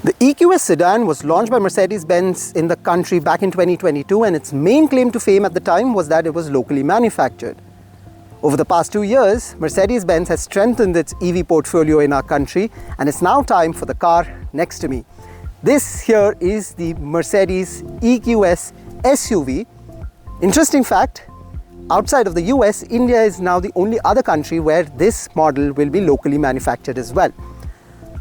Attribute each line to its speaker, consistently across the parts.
Speaker 1: The EQS sedan was launched by Mercedes-Benz in the country back in 2022, and its main claim to fame at the time was that it was locally manufactured. Over the past 2 years, Mercedes-Benz has strengthened its EV portfolio in our country, and it's now time for the car next to me. This here is the Mercedes EQS SUV. Interesting fact, outside of the US, India is now the only other country where this model will be locally manufactured as well.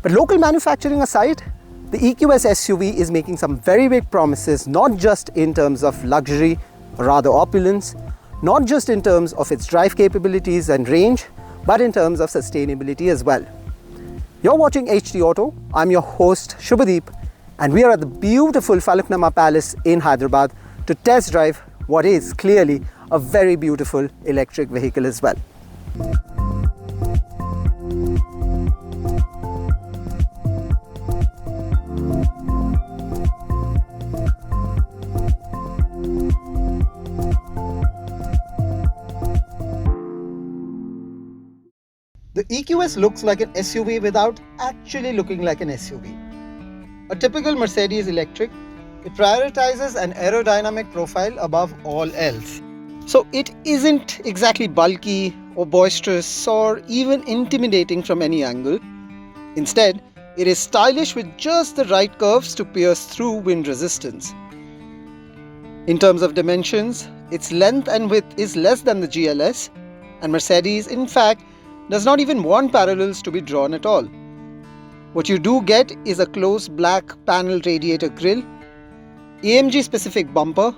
Speaker 1: But local manufacturing aside, the EQS SUV is making some very big promises, not just in terms of luxury or rather opulence, not just in terms of its drive capabilities and range, but in terms of sustainability as well. You're watching HD Auto. I'm your host Shubhadeep, and we are at the beautiful Falaknuma Palace in Hyderabad to test drive what is clearly a very beautiful electric vehicle as well. The EQS looks like an SUV without actually looking like an SUV. A typical Mercedes electric, it prioritizes an aerodynamic profile above all else. So it isn't exactly bulky or boisterous or even intimidating from any angle. Instead, it is stylish with just the right curves to pierce through wind resistance. In terms of dimensions, its length and width is less than the GLS, and Mercedes, in fact, does not even want parallels to be drawn at all. What you do get is a close black panel radiator grille, AMG specific bumper,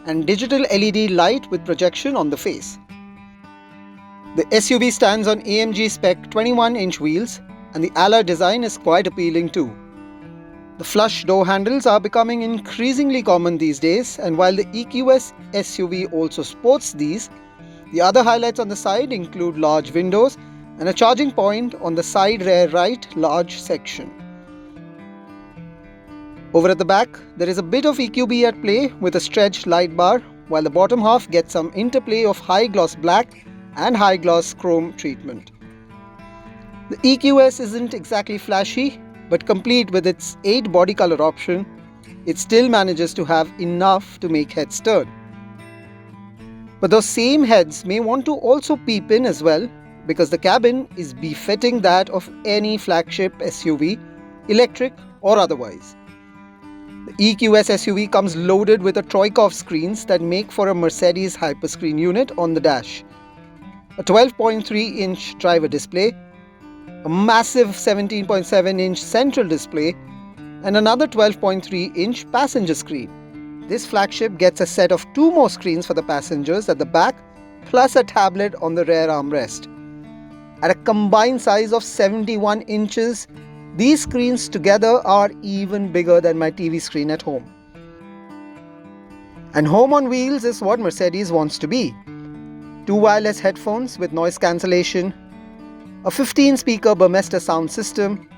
Speaker 1: and digital LED light with projection on the face. The SUV stands on AMG spec 21-inch wheels, and the alloy design is quite appealing too. The flush door handles are becoming increasingly common these days, and while the EQS SUV also sports these, the other highlights on the side include large windows and a charging point on the side rear right large section. Over at the back, there is a bit of EQB at play with a stretched light bar, while the bottom half gets some interplay of high gloss black and high gloss chrome treatment. The EQS isn't exactly flashy, but complete with its 8 body color option, it still manages to have enough to make heads turn. But those same heads may want to also peep in as well, because the cabin is befitting that of any flagship SUV, electric or otherwise. The EQS SUV comes loaded with a troika of screens that make for a Mercedes hyperscreen unit on the dash. A 12.3-inch driver display, a massive 17.7-inch central display, and another 12.3-inch passenger screen. This flagship gets a set of 2 more screens for the passengers at the back, plus a tablet on the rear armrest. At a combined size of 71 inches, these screens together are even bigger than my TV screen at home. And home on wheels is what Mercedes wants to be. 2 wireless headphones with noise cancellation, a 15-speaker Burmester sound system,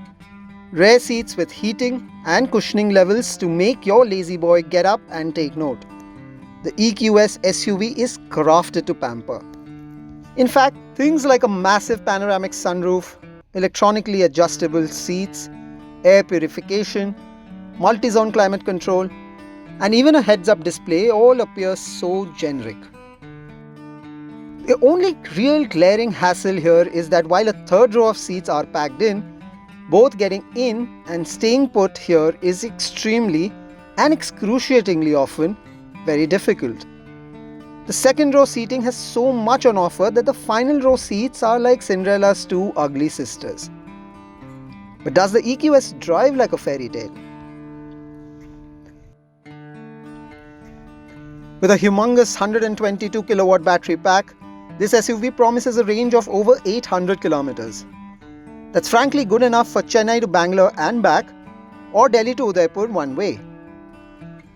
Speaker 1: rear seats with heating and cushioning levels to make your lazy boy get up and take note. The EQS SUV is crafted to pamper. In fact, things like a massive panoramic sunroof, electronically adjustable seats, air purification, multi-zone climate control, and even a heads-up display all appear so generic. The only real glaring hassle here is that while a third row of seats are packed in, both getting in and staying put here is extremely and excruciatingly often very difficult. The second row seating has so much on offer that the final row seats are like Cinderella's 2 ugly sisters. But does the EQS drive like a fairy tale? With a humongous 122 kilowatt battery pack, this SUV promises a range of over 800 kilometers. That's frankly good enough for Chennai to Bangalore and back, or Delhi to Udaipur one way.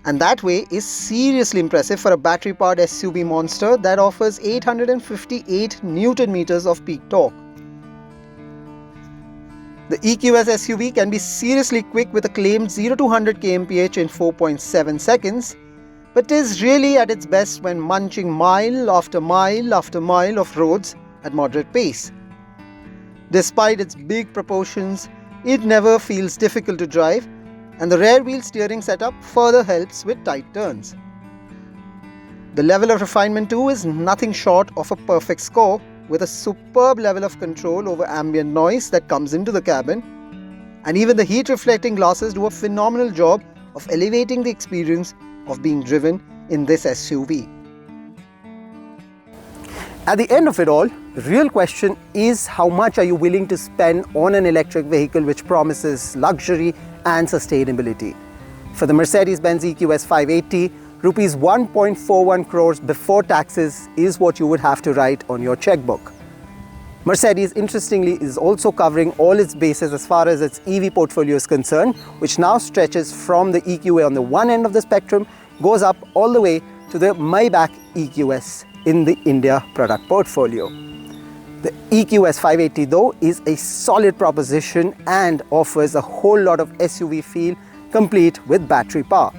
Speaker 1: And that way is seriously impressive for a battery-powered SUV monster that offers 858 Nm of peak torque. The EQS SUV can be seriously quick with a claimed 0-100 kmph in 4.7 seconds, but is really at its best when munching mile after mile after mile of roads at moderate pace. Despite its big proportions, it never feels difficult to drive, and the rear wheel steering setup further helps with tight turns. The level of refinement too is nothing short of a perfect score, with a superb level of control over ambient noise that comes into the cabin, and even the heat reflecting glasses do a phenomenal job of elevating the experience of being driven in this SUV. At the end of it all, the real question is, how much are you willing to spend on an electric vehicle which promises luxury and sustainability? For the Mercedes-Benz EQS 580, rupees 1.41 crores before taxes is what you would have to write on your checkbook. Mercedes, interestingly, is also covering all its bases as far as its EV portfolio is concerned, which now stretches from the EQA on the one end of the spectrum, goes up all the way to the Maybach EQS in the India product portfolio. The EQS 580 though is a solid proposition and offers a whole lot of SUV feel, complete with battery power.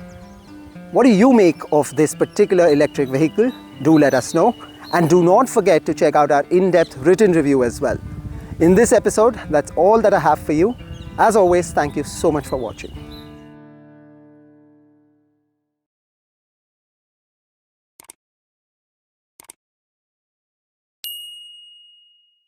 Speaker 1: What do you make of this particular electric vehicle? Do let us know, and do not forget to check out our in-depth written review as well. In this episode, that's all that I have for you. As always, thank you so much for watching.